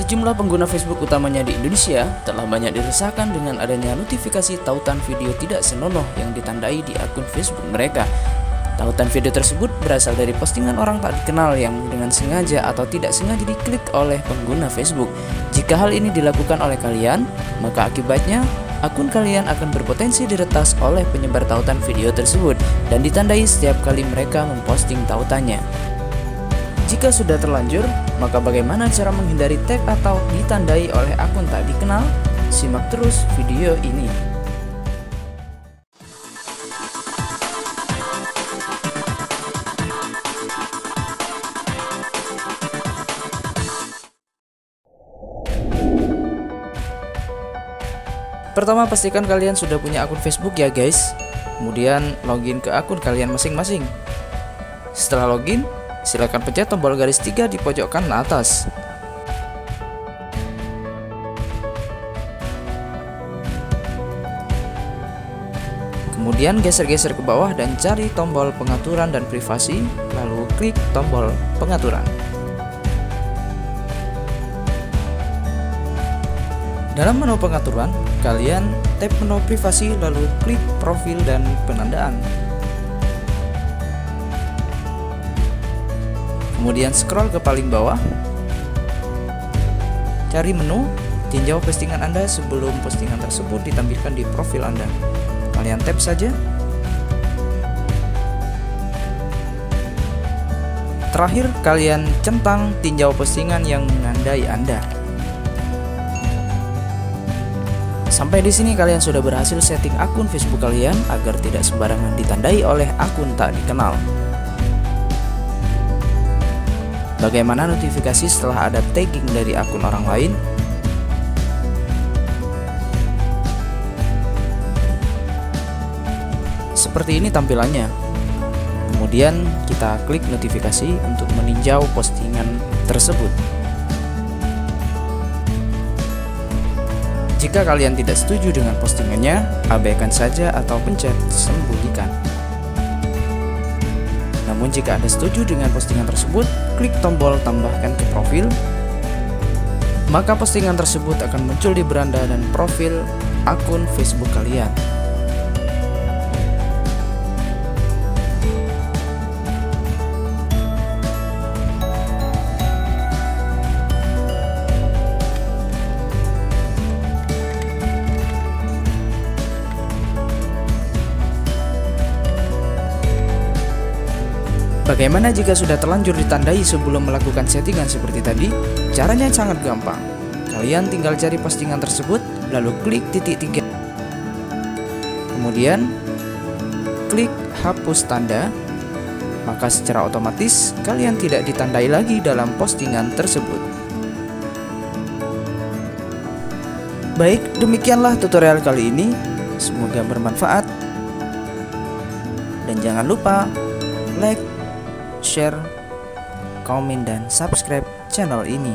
Sejumlah pengguna Facebook utamanya di Indonesia telah banyak diresahkan dengan adanya notifikasi tautan video tidak senonoh yang ditandai di akun Facebook mereka. Tautan video tersebut berasal dari postingan orang tak dikenal yang dengan sengaja atau tidak sengaja diklik oleh pengguna Facebook. Jika hal ini dilakukan oleh kalian, maka akibatnya akun kalian akan berpotensi diretas oleh penyebar tautan video tersebut dan ditandai setiap kali mereka memposting tautannya. Jika sudah terlanjur, maka bagaimana cara menghindari tag atau ditandai oleh akun tak dikenal? Simak terus video ini. Pertama, pastikan kalian sudah punya akun Facebook ya guys. Kemudian login ke akun kalian masing-masing. Setelah login, silakan pencet tombol garis 3 di pojok kanan atas. Kemudian geser-geser ke bawah dan cari tombol pengaturan dan privasi, lalu klik tombol pengaturan. Dalam menu pengaturan, kalian tap menu privasi lalu klik profil dan penandaan. Kemudian scroll ke paling bawah, cari menu, tinjau postingan Anda sebelum postingan tersebut ditampilkan di profil Anda. Kalian tap saja. Terakhir, kalian centang tinjau postingan yang menandai Anda. Sampai di sini kalian sudah berhasil setting akun Facebook kalian agar tidak sembarangan ditandai oleh akun tak dikenal. Bagaimana notifikasi setelah ada tagging dari akun orang lain? Seperti ini tampilannya. Kemudian kita klik notifikasi untuk meninjau postingan tersebut. Jika kalian tidak setuju dengan postingannya, abaikan saja atau pencet sembunyikan. Namun jika Anda setuju dengan postingan tersebut, klik tombol tambahkan ke profil, maka postingan tersebut akan muncul di beranda dan profil akun Facebook kalian. Bagaimana jika sudah terlanjur ditandai sebelum melakukan settingan seperti tadi? Caranya sangat gampang. Kalian tinggal cari postingan tersebut, lalu klik titik 3. Kemudian klik hapus tanda, maka secara otomatis kalian tidak ditandai lagi dalam postingan tersebut. Baik, demikianlah tutorial kali ini. Semoga bermanfaat. Dan jangan lupa like, share, komen, dan subscribe channel ini.